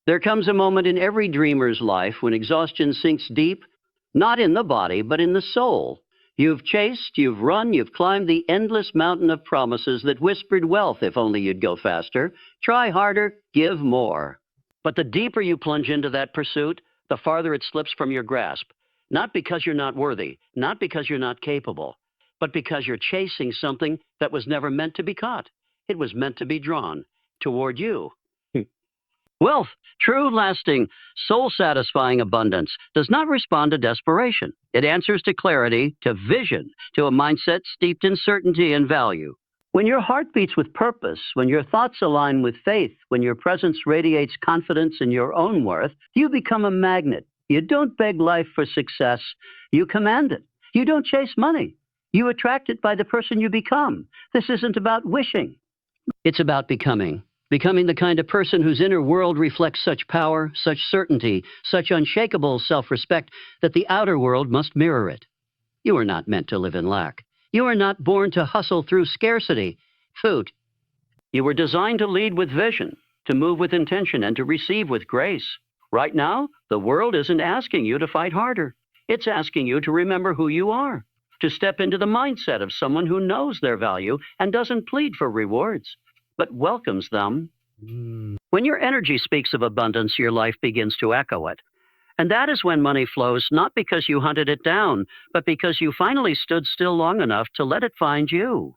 There comes a moment in every dreamer's life when exhaustion sinks deep, not in the body, but in the soul. You've chased, you've run, you've climbed the endless mountain of promises that whispered wealth if only you'd go faster. Try harder, give more. But the deeper you plunge into that pursuit, the farther it slips from your grasp. Not because you're not worthy, not because you're not capable, but because you're chasing something that was never meant to be caught. It was meant to be drawn toward you. Wealth, true, lasting, soul-satisfying abundance, does not respond to desperation. It answers to clarity, to vision, to a mindset steeped in certainty and value. When your heart beats with purpose, when your thoughts align with faith, when your presence radiates confidence in your own worth, you become a magnet. You don't beg life for success. You command it. You don't chase money. You attract it by the person you become. This isn't about wishing. It's about becoming. Becoming the kind of person whose inner world reflects such power, such certainty, such unshakable self-respect that the outer world must mirror it. You are not meant to live in lack. You are not born to hustle through scarcity. Food. You were designed to lead with vision, to move with intention, and to receive with grace. Right now, the world isn't asking you to fight harder. It's asking you to remember who you are, to step into the mindset of someone who knows their value and doesn't plead for rewards, but welcomes them. When your energy speaks of abundance, your life begins to echo it. And that is when money flows, not because you hunted it down, but because you finally stood still long enough to let it find you.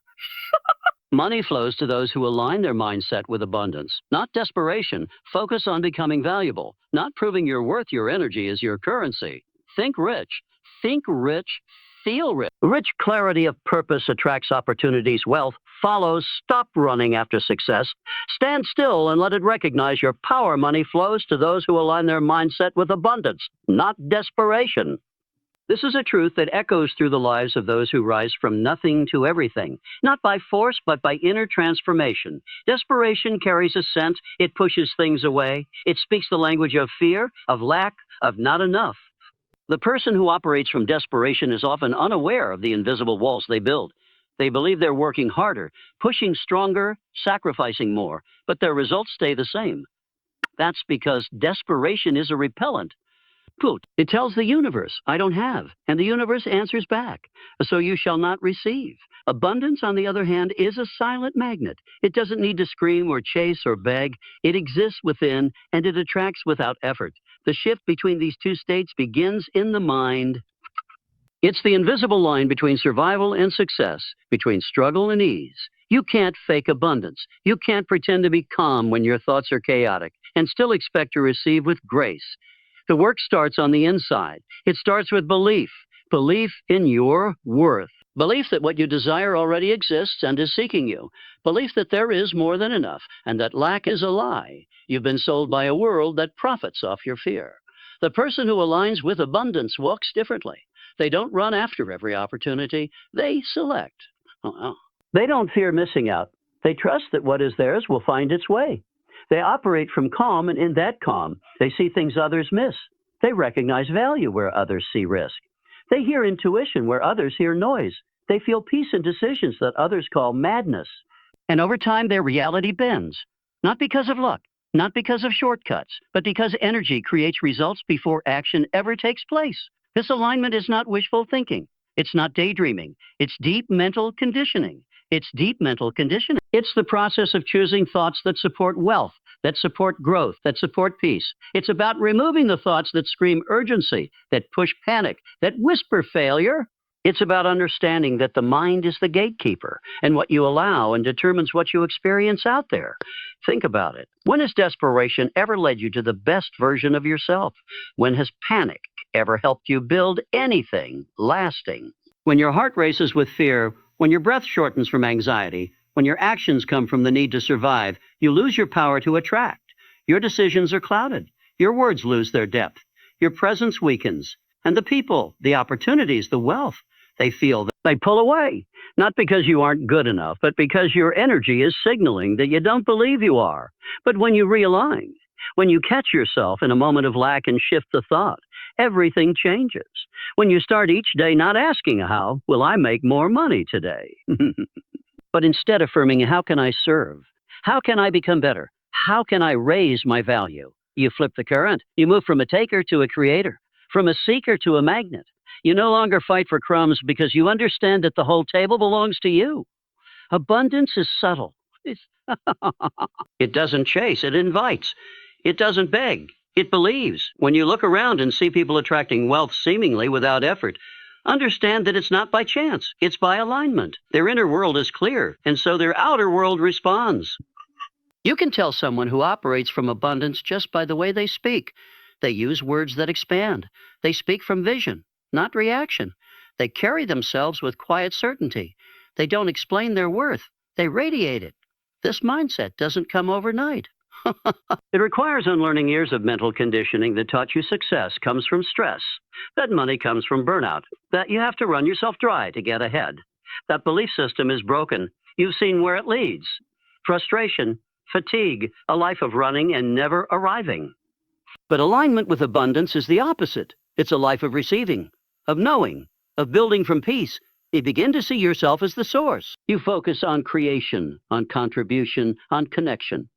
Money flows to those who align their mindset with abundance, not desperation. Focus on becoming valuable, not proving your worth. Your energy is your currency. Think rich. Think rich. Feel rich. Rich clarity of purpose attracts opportunities. Wealth follows. Stop running after success. Stand still and let it recognize your power. Money flows to those who align their mindset with abundance, not desperation. This is a truth that echoes through the lives of those who rise from nothing to everything, not by force, but by inner transformation. Desperation carries a scent. It pushes things away. It speaks the language of fear, of lack, of not enough. The person who operates from desperation is often unaware of the invisible walls they build. They believe they're working harder, pushing stronger, sacrificing more, but their results stay the same. That's because desperation is a repellent. It tells the universe, I don't have, and the universe answers back, so you shall not receive. Abundance, on the other hand, is a silent magnet. It doesn't need to scream or chase or beg. It exists within, and it attracts without effort. The shift between these two states begins in the mind. It's the invisible line between survival and success, between struggle and ease. You can't fake abundance. You can't pretend to be calm when your thoughts are chaotic and still expect to receive with grace. The work starts on the inside. It starts with belief. Belief in your worth. Belief that what you desire already exists and is seeking you. Belief that there is more than enough and that lack is a lie. You've been sold by a world that profits off your fear. The person who aligns with abundance walks differently. They don't run after every opportunity. They select. They don't fear missing out. They trust that what is theirs will find its way. They operate from calm, and in that calm, they see things others miss. They recognize value where others see risk. They hear intuition where others hear noise. They feel peace in decisions that others call madness. And over time, their reality bends. Not because of luck, not because of shortcuts, but because energy creates results before action ever takes place. This alignment is not wishful thinking. It's not daydreaming. It's deep mental conditioning. It's deep mental conditioning. It's the process of choosing thoughts that support wealth, that support growth, that support peace. It's about removing the thoughts that scream urgency, that push panic, that whisper failure. It's about understanding that the mind is the gatekeeper, and what you allow and determines what you experience out there. Think about it. When has desperation ever led you to the best version of yourself? When has panic ever helped you build anything lasting? When your heart races with fear, when your breath shortens from anxiety, when your actions come from the need to survive, you lose your power to attract. Your decisions are clouded. Your words lose their depth. Your presence weakens. And the people, the opportunities, the wealth, they feel that they pull away. Not because you aren't good enough, but because your energy is signaling that you don't believe you are. But when you realign, when you catch yourself in a moment of lack and shift the thought, everything changes. When you start each day not asking how will I make more money today, but instead affirming how can I serve? How can I become better? How can I raise my value? You flip the current. You move from a taker to a creator, from a seeker to a magnet. You no longer fight for crumbs because you understand that the whole table belongs to you. Abundance is subtle. It doesn't chase, it invites. It doesn't beg, it believes. When you look around and see people attracting wealth seemingly without effort, understand that it's not by chance, it's by alignment. Their inner world is clear, and so their outer world responds. You can tell someone who operates from abundance just by the way they speak. They use words that expand. They speak from vision, not reaction. They carry themselves with quiet certainty. They don't explain their worth. They radiate it. This mindset doesn't come overnight. It requires unlearning years of mental conditioning that taught you success comes from stress, that money comes from burnout, that you have to run yourself dry to get ahead. That belief system is broken. You've seen where it leads. Frustration, fatigue, a life of running and never arriving. But alignment with abundance is the opposite. It's a life of receiving, of knowing, of building from peace. You begin to see yourself as the source. You focus on creation, on contribution, on connection.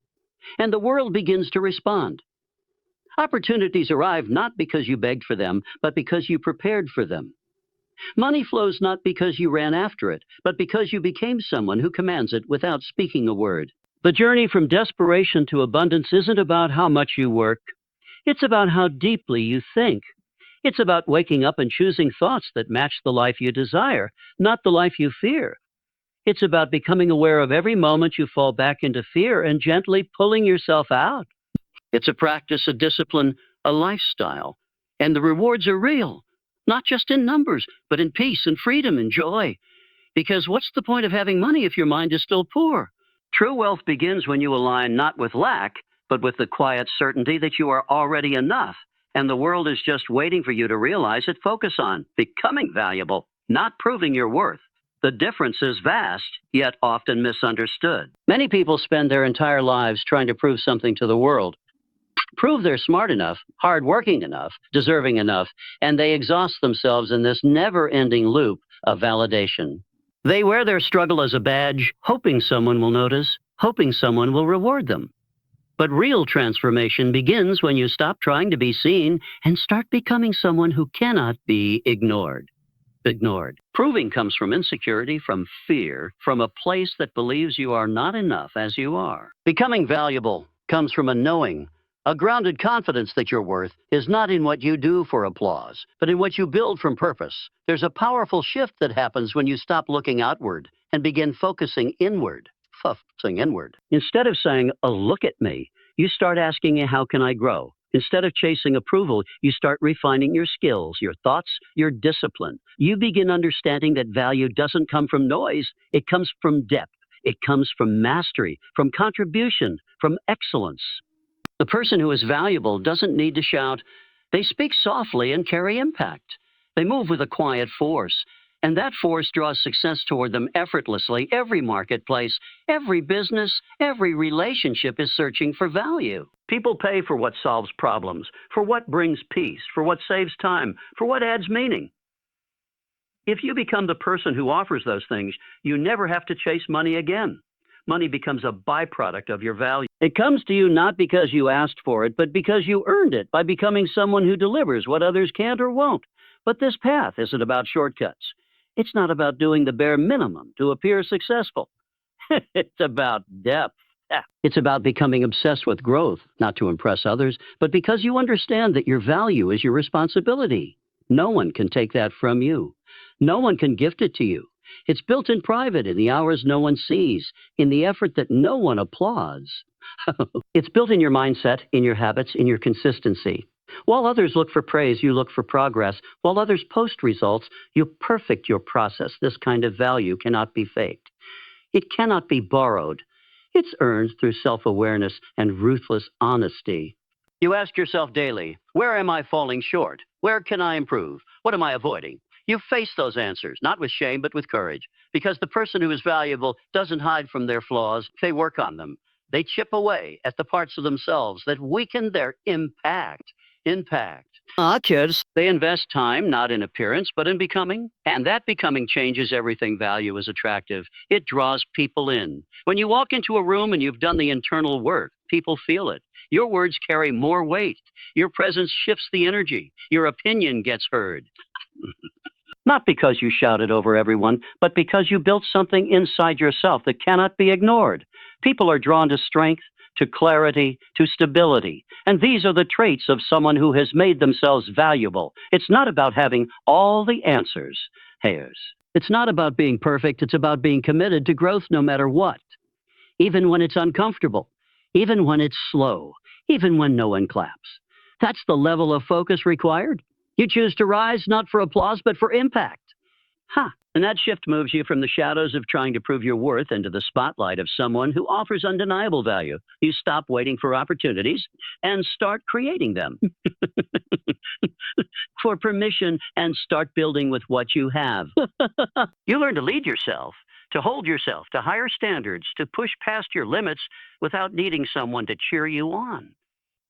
And the world begins to respond. Opportunities arrive not because you begged for them, but because you prepared for them. Money flows not because you ran after it, but because you became someone who commands it without speaking a word. The journey from desperation to abundance isn't about how much you work. It's about how deeply you think. It's about waking up and choosing thoughts that match the life you desire, not the life you fear. It's about becoming aware of every moment you fall back into fear and gently pulling yourself out. It's a practice, a discipline, a lifestyle. And the rewards are real, not just in numbers, but in peace and freedom and joy. Because what's the point of having money if your mind is still poor? True wealth begins when you align not with lack, but with the quiet certainty that you are already enough. And the world is just waiting for you to realize it. Focus on becoming valuable, not proving your worth. The difference is vast, yet often misunderstood. Many people spend their entire lives trying to prove something to the world. Prove they're smart enough, hardworking enough, deserving enough, and they exhaust themselves in this never-ending loop of validation. They wear their struggle as a badge, hoping someone will notice, hoping someone will reward them. But real transformation begins when you stop trying to be seen and start becoming someone who cannot be ignored. Proving comes from insecurity, from fear, from a place that believes you are not enough as you are. Becoming valuable comes from a knowing, a grounded confidence that your worth is not in what you do for applause, but in what you build from purpose. There's a powerful shift that happens when you stop looking outward and begin focusing inward. Instead of saying, "Oh, look at me," you start asking, "How can I grow?" Instead of chasing approval, you start refining your skills, your thoughts, your discipline. You begin understanding that value doesn't come from noise. It comes from depth. It comes from mastery, from contribution, from excellence. The person who is valuable doesn't need to shout. They speak softly and carry impact. They move with a quiet force. And that force draws success toward them effortlessly. Every marketplace, every business, every relationship is searching for value. People pay for what solves problems, for what brings peace, for what saves time, for what adds meaning. If you become the person who offers those things, you never have to chase money again. Money becomes a byproduct of your value. It comes to you not because you asked for it, but because you earned it by becoming someone who delivers what others can't or won't. But this path isn't about shortcuts. It's not about doing the bare minimum to appear successful. It's about depth. It's about becoming obsessed with growth, not to impress others, but because you understand that your value is your responsibility. No one can take that from you. No one can gift it to you. It's built in private, in the hours no one sees, in the effort that no one applauds. It's built in your mindset, in your habits, in your consistency. While others look for praise, you look for progress. While others post results, you perfect your process. This kind of value cannot be faked. It cannot be borrowed. It's earned through self-awareness and ruthless honesty. You ask yourself daily, where am I falling short? Where can I improve? What am I avoiding? You face those answers, not with shame, but with courage. Because the person who is valuable doesn't hide from their flaws. They work on them. They chip away at the parts of themselves that weaken their impact. Kids, they invest time not in appearance, but in becoming. And that becoming changes everything value is attractive. It draws people in. When you walk into a room and you've done the internal work, people feel it. Your words carry more weight. Your presence shifts the energy. Your opinion gets heard. Not because you shouted over everyone, but because you built something inside yourself that cannot be ignored. People are drawn to strength, to clarity, to stability. And these are the traits of someone who has made themselves valuable. It's not about having all the answers. Hayes. It's not about being perfect. It's about being committed to growth no matter what. Even when it's uncomfortable. Even when it's slow. Even when no one claps. That's the level of focus required. You choose to rise not for applause, but for impact. And that shift moves you from the shadows of trying to prove your worth into the spotlight of someone who offers undeniable value. You stop waiting for opportunities and start creating them. For permission and start building with what you have. You learn to lead yourself, to hold yourself to higher standards, to push past your limits without needing someone to cheer you on.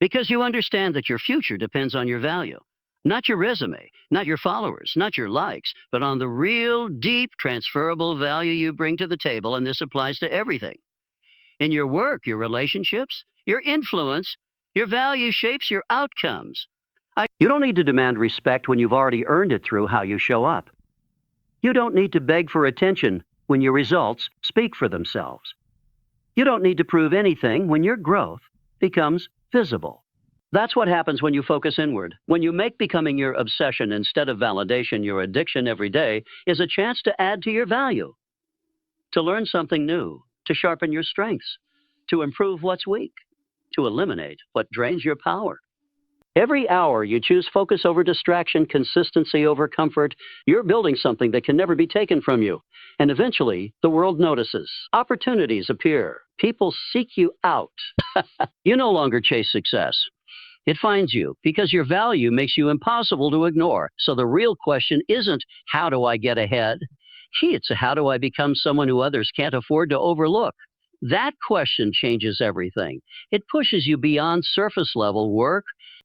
Because you understand that your future depends on your value. Not your resume, not your followers, not your likes, but on the real, deep, transferable value you bring to the table, and this applies to everything. In your work, your relationships, your influence, your value shapes your outcomes. You don't need to demand respect when you've already earned it through how you show up. You don't need to beg for attention when your results speak for themselves. You don't need to prove anything when your growth becomes visible. That's what happens when you focus inward. When you make becoming your obsession instead of validation your addiction every day is a chance to add to your value, to learn something new, to sharpen your strengths, to improve what's weak, to eliminate what drains your power. Every hour you choose focus over distraction, consistency over comfort, you're building something that can never be taken from you. And eventually, the world notices. Opportunities appear. People seek you out. You no longer chase success. It finds you because your value makes you impossible to ignore. So the real question isn't, how do I get ahead? It's how do I become someone who others can't afford to overlook? That question changes everything. It pushes you beyond surface level work.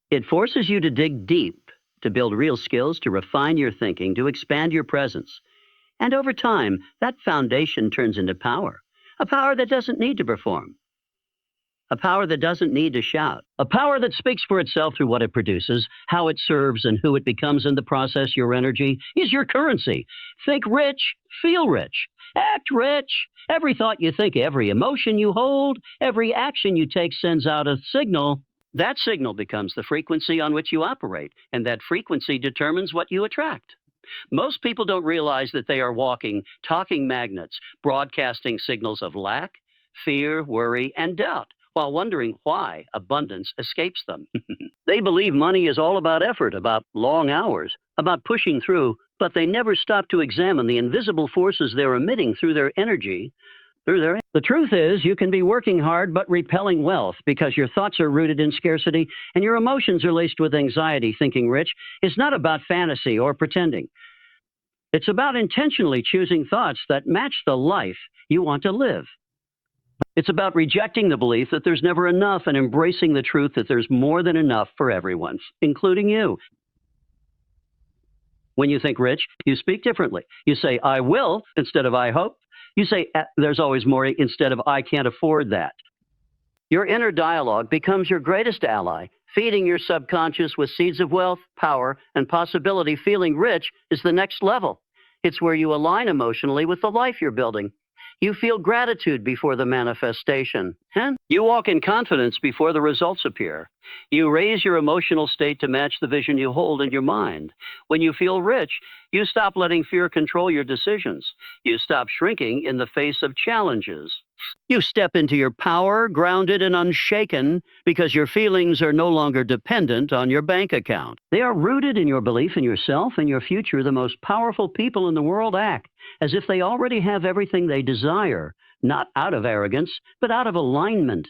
It forces you to dig deep, to build real skills, to refine your thinking, to expand your presence. And over time, that foundation turns into power. A power that doesn't need to perform. A power that doesn't need to shout. A power that speaks for itself through what it produces, how it serves, and who it becomes in the process. Your energy is your currency. Think rich, feel rich, act rich. Every thought you think, every emotion you hold, every action you take sends out a signal. That signal becomes the frequency on which you operate, and that frequency determines what you attract. Most people don't realize that they are walking, talking magnets, broadcasting signals of lack, fear, worry, and doubt, while wondering why abundance escapes them. They believe money is all about effort, about long hours, about pushing through, but they never stop to examine the invisible forces they're emitting through their energy. The truth is, you can be working hard but repelling wealth because your thoughts are rooted in scarcity and your emotions are laced with anxiety. Thinking rich is not about fantasy or pretending. It's about intentionally choosing thoughts that match the life you want to live. It's about rejecting the belief that there's never enough and embracing the truth that there's more than enough for everyone, including you. When you think rich, you speak differently. You say, I will, instead of I hope. You say, there's always more, instead of I can't afford that. Your inner dialogue becomes your greatest ally, feeding your subconscious with seeds of wealth, power, and possibility. Feeling rich is the next level. It's where you align emotionally with the life you're building. You feel gratitude before the manifestation. You walk in confidence before the results appear. You raise your emotional state to match the vision you hold in your mind. When you feel rich, you stop letting fear control your decisions. You stop shrinking in the face of challenges. You step into your power, grounded and unshaken, because your feelings are no longer dependent on your bank account. They are rooted in your belief in yourself and your future. The most powerful people in the world act as if they already have everything they desire, not out of arrogance, but out of alignment.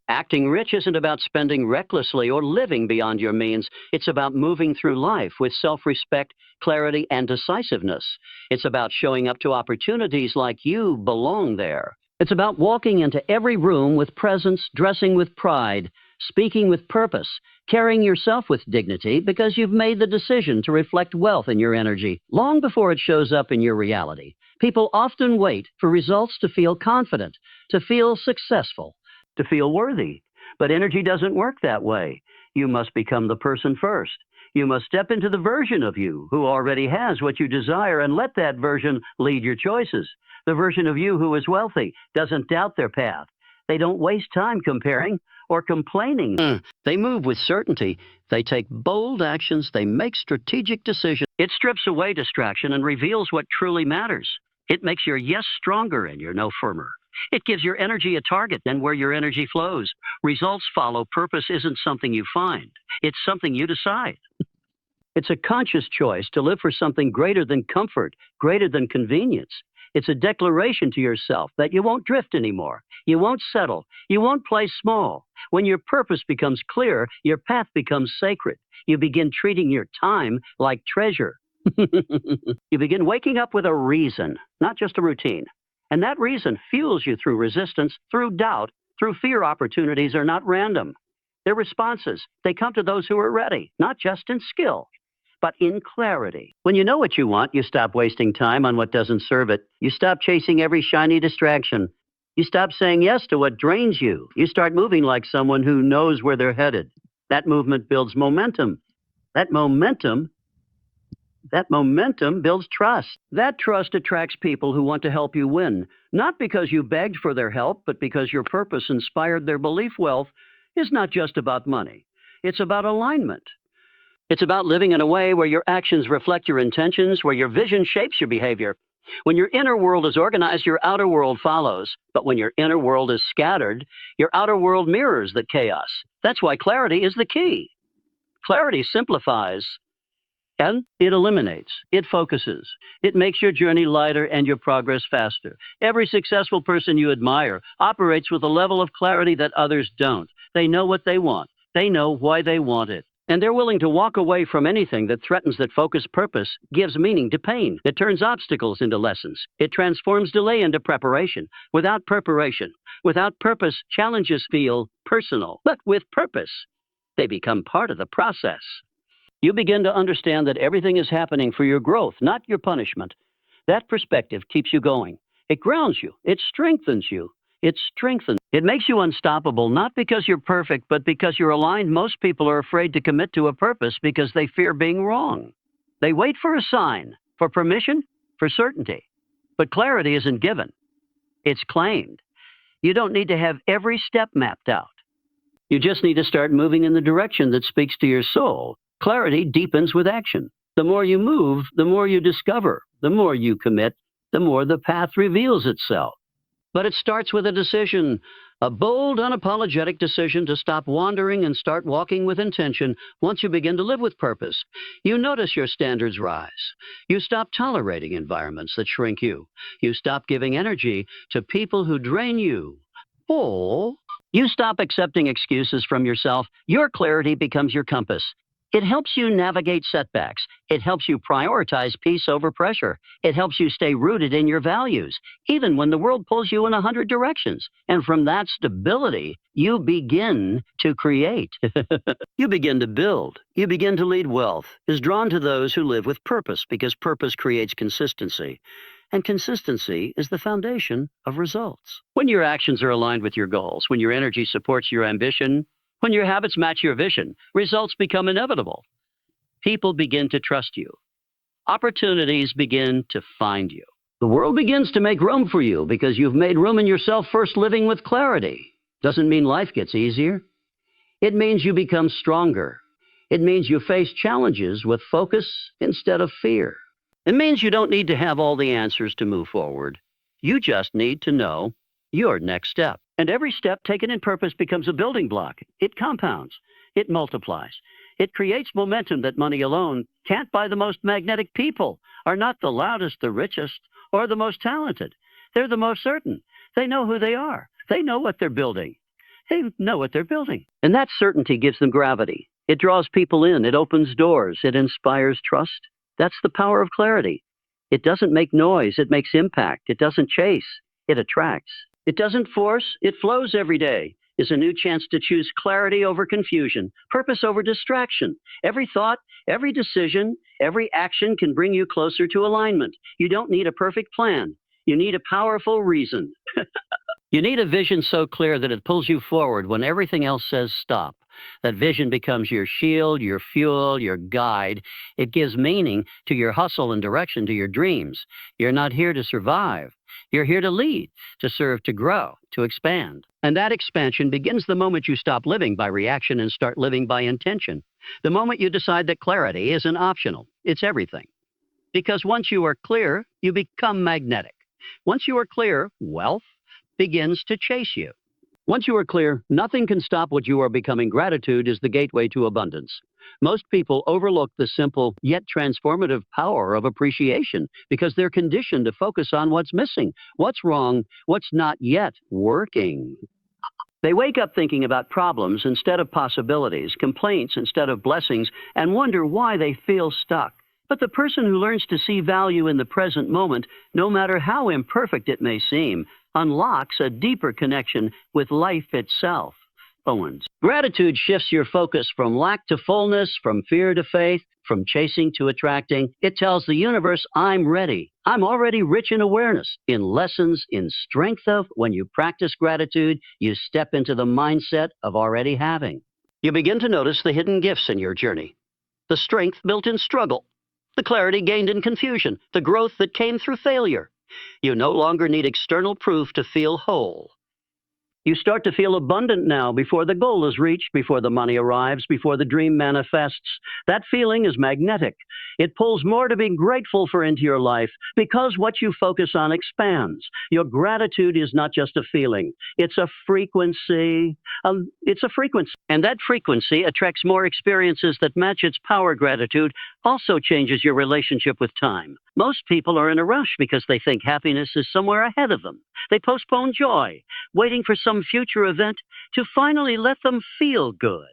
Acting rich isn't about spending recklessly or living beyond your means. It's about moving through life with self-respect, clarity, and decisiveness. It's about showing up to opportunities like you belong there. It's about walking into every room with presence, dressing with pride, speaking with purpose, carrying yourself with dignity because you've made the decision to reflect wealth in your energy long before it shows up in your reality. People often wait for results to feel confident, to feel successful, to feel worthy. But energy doesn't work that way. You must become the person first. You must step into the version of you who already has what you desire and let that version lead your choices. The version of you who is wealthy doesn't doubt their path. They don't waste time comparing or complaining. They move with certainty. They take bold actions. They make strategic decisions. It strips away distraction and reveals what truly matters. It makes your yes stronger and your no firmer. It gives your energy a target and where your energy flows. Results follow. Purpose isn't something you find. It's something you decide. It's a conscious choice to live for something greater than comfort, greater than convenience. It's a declaration to yourself that you won't drift anymore. You won't settle. You won't play small. When your purpose becomes clear, your path becomes sacred. You begin treating your time like treasure. You begin waking up with a reason, not just a routine. And that reason fuels you through resistance, through doubt, through fear. Opportunities are not random. They're responses. They come to those who are ready, not just in skill, but in clarity. When you know what you want, you stop wasting time on what doesn't serve it. You stop chasing every shiny distraction. You stop saying yes to what drains you. You start moving like someone who knows where they're headed. That movement builds momentum. That momentum builds trust. That trust attracts people who want to help you win, not because you begged for their help, but because your purpose inspired their belief. Wealth is not just about money. It's about alignment. It's about living in a way where your actions reflect your intentions, where your vision shapes your behavior. When your inner world is organized, your outer world follows. But when your inner world is scattered, your outer world mirrors the chaos. That's why clarity is the key. Clarity simplifies, and it eliminates, it focuses. It makes your journey lighter and your progress faster. Every successful person you admire operates with a level of clarity that others don't. They know what they want. They know why they want it. And they're willing to walk away from anything that threatens that focused purpose, gives meaning to pain. It turns obstacles into lessons. It transforms delay into preparation. Without preparation, without purpose, challenges feel personal. But with purpose, they become part of the process. You begin to understand that everything is happening for your growth, not your punishment. That perspective keeps you going. It grounds you. It strengthens you. It strengthens. It makes you unstoppable, not because you're perfect, but because you're aligned. Most people are afraid to commit to a purpose because they fear being wrong. They wait for a sign, for permission, for certainty. But clarity isn't given. It's claimed. You don't need to have every step mapped out. You just need to start moving in the direction that speaks to your soul. Clarity deepens with action. The more you move, the more you discover. The more you commit, the more the path reveals itself. But it starts with a decision, a bold, unapologetic decision to stop wandering and start walking with intention. Once you begin to live with purpose, you notice your standards rise. You stop tolerating environments that shrink you. You stop giving energy to people who drain you. Oh, you stop accepting excuses from yourself. Your clarity becomes your compass. It helps you navigate setbacks. It helps you prioritize peace over pressure. It helps you stay rooted in your values, even when the world pulls you in 100 directions. And from that stability, you begin to create. You begin to build. You begin to lead. Wealth is drawn to those who live with purpose because purpose creates consistency. And consistency is the foundation of results. When your actions are aligned with your goals, when your energy supports your ambition, when your habits match your vision, results become inevitable. People begin to trust you. Opportunities begin to find you. The world begins to make room for you because you've made room in yourself. First, living with clarity doesn't mean life gets easier. It means you become stronger. It means you face challenges with focus instead of fear. It means you don't need to have all the answers to move forward. You just need to know your next step. And every step taken in purpose becomes a building block. It compounds. It multiplies. It creates momentum that money alone can't buy. The most magnetic people are not the loudest, the richest, or the most talented. They're the most certain. They know who they are. They know what they're building. They know what they're building. And that certainty gives them gravity. It draws people in. It opens doors. It inspires trust. That's the power of clarity. It doesn't make noise. It makes impact. It doesn't chase. It attracts. It doesn't force. It flows every day. is a new chance to choose clarity over confusion, purpose over distraction. Every thought, every decision, every action can bring you closer to alignment. You don't need a perfect plan. You need a powerful reason. You need a vision so clear that it pulls you forward when everything else says stop. That vision becomes your shield, your fuel, your guide. It gives meaning to your hustle and direction to your dreams. You're not here to survive. You're here to lead, to serve, to grow, to expand. And that expansion begins the moment you stop living by reaction and start living by intention. The moment you decide that clarity isn't optional, it's everything. Because once you are clear, you become magnetic. Once you are clear, wealth begins to chase you. Once you are clear, nothing can stop what you are becoming. Gratitude is the gateway to abundance. Most people overlook the simple yet transformative power of appreciation because they're conditioned to focus on what's missing, what's wrong, what's not yet working. They wake up thinking about problems instead of possibilities, complaints instead of blessings, and wonder why they feel stuck. But the person who learns to see value in the present moment, no matter how imperfect it may seem, unlocks a deeper connection with life itself. Owens. Gratitude shifts your focus from lack to fullness, from fear to faith, from chasing to attracting. It tells the universe, I'm ready. I'm already rich in awareness, in lessons, in strength of. When you practice gratitude, you step into the mindset of already having. You begin to notice the hidden gifts in your journey, the strength built in struggle, the clarity gained in confusion, the growth that came through failure. You no longer need external proof to feel whole. You start to feel abundant now before the goal is reached, before the money arrives, before the dream manifests. That feeling is magnetic. It pulls more to be grateful for into your life because what you focus on expands. Your gratitude is not just a feeling. It's a frequency. It's a frequency. And that frequency attracts more experiences that match its power. Gratitude also changes your relationship with time. Most people are in a rush because they think happiness is somewhere ahead of them. They postpone joy, waiting for some future event to finally let them feel good.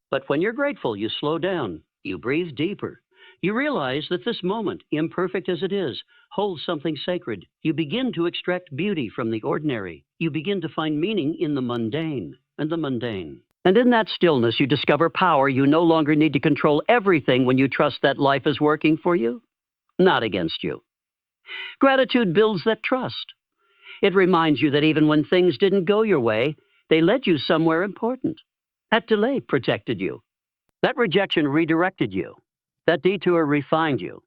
But when you're grateful, you slow down, you breathe deeper. You realize that this moment, imperfect as it is, holds something sacred. You begin to extract beauty from the ordinary. You begin to find meaning in the mundane and the mundane. And in that stillness, you discover power. You no longer need to control everything when you trust that life is working for you, not against you. Gratitude builds that trust. It reminds you that even when things didn't go your way, they led you somewhere important. That delay protected you. That rejection redirected you. That detour refined you.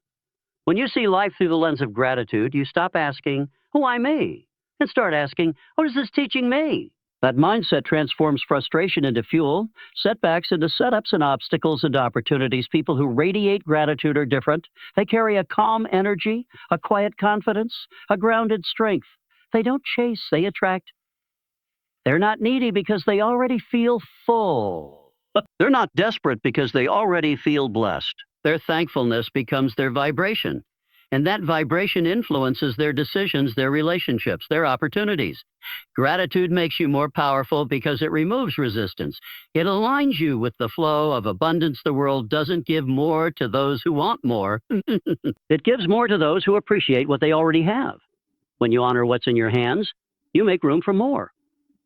When you see life through the lens of gratitude, you stop asking, why me? And start asking, what is this teaching me? That mindset transforms frustration into fuel, setbacks into setups, and obstacles into opportunities. People who radiate gratitude are different. They carry a calm energy, a quiet confidence, a grounded strength. They don't chase, they attract. They're not needy because they already feel full. They're not desperate because they already feel blessed. Their thankfulness becomes their vibration. And that vibration influences their decisions, their relationships, their opportunities. Gratitude makes you more powerful because it removes resistance. It aligns you with the flow of abundance. The world doesn't give more to those who want more. It gives more to those who appreciate what they already have. When you honor what's in your hands, you make room for more.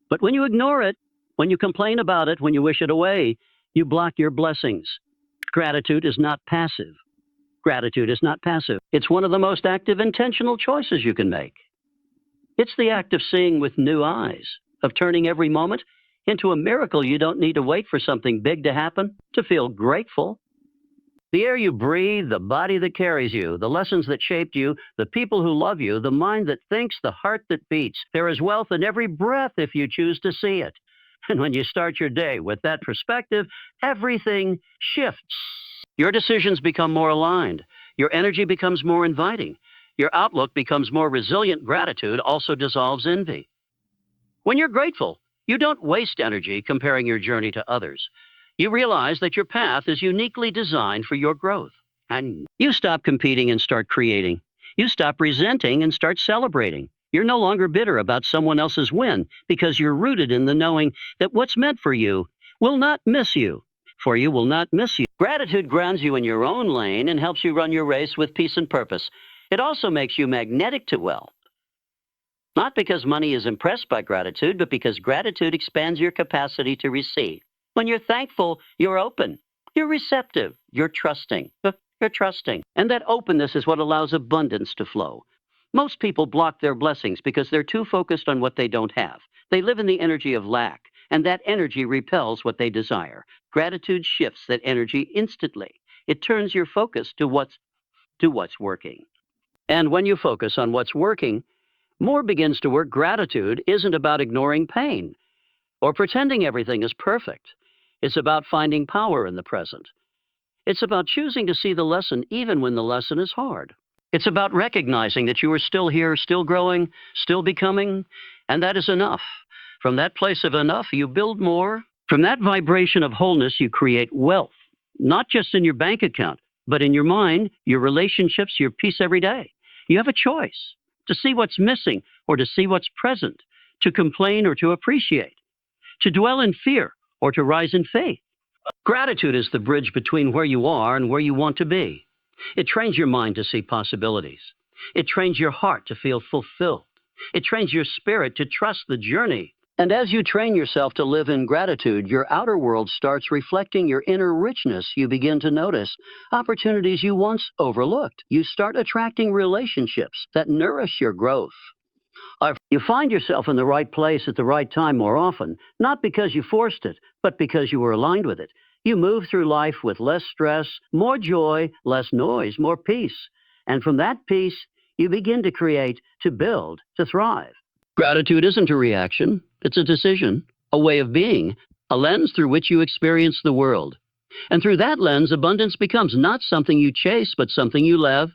But when you ignore it, when you complain about it, when you wish it away, you block your blessings. Gratitude is not passive. Gratitude is not passive. It's one of the most active, intentional choices you can make. It's the act of seeing with new eyes, of turning every moment into a miracle. You don't need to wait for something big to happen to feel grateful. The air you breathe, the body that carries you, the lessons that shaped you, the people who love you, the mind that thinks, the heart that beats. There is wealth in every breath if you choose to see it. And when you start your day with that perspective, everything shifts. Your decisions become more aligned. Your energy becomes more inviting. Your outlook becomes more resilient. Gratitude also dissolves envy. When you're grateful, you don't waste energy comparing your journey to others. You realize that your path is uniquely designed for your growth. And you stop competing and start creating. You stop resenting and start celebrating. You're no longer bitter about someone else's win because you're rooted in the knowing that what's meant for you will not miss you. For you will not miss you. Gratitude grounds you in your own lane and helps you run your race with peace and purpose. It also makes you magnetic to wealth. Not because money is impressed by gratitude, but because gratitude expands your capacity to receive. When you're thankful, you're open, you're receptive, you're trusting. You're trusting. And that openness is what allows abundance to flow. Most people block their blessings because they're too focused on what they don't have. They live in the energy of lack, and that energy repels what they desire. Gratitude shifts that energy instantly. It turns your focus to what's working. And when you focus on what's working, more begins to work. Gratitude isn't about ignoring pain or pretending everything is perfect. It's about finding power in the present. It's about choosing to see the lesson even when the lesson is hard. It's about recognizing that you are still here, still growing, still becoming, and that is enough. From that place of enough, you build more. From that vibration of wholeness, you create wealth, not just in your bank account, but in your mind, your relationships, your peace every day. You have a choice to see what's missing or to see what's present, to complain or to appreciate, to dwell in fear or to rise in faith. Gratitude is the bridge between where you are and where you want to be. It trains your mind to see possibilities. It trains your heart to feel fulfilled. It trains your spirit to trust the journey. And as you train yourself to live in gratitude, your outer world starts reflecting your inner richness. You begin to notice opportunities you once overlooked. You start attracting relationships that nourish your growth. You find yourself in the right place at the right time more often, not because you forced it, but because you were aligned with it. You move through life with less stress, more joy, less noise, more peace. And from that peace, you begin to create, to build, to thrive. Gratitude isn't a reaction, it's a decision, a way of being, a lens through which you experience the world. And through that lens, abundance becomes not something you chase, but something you live.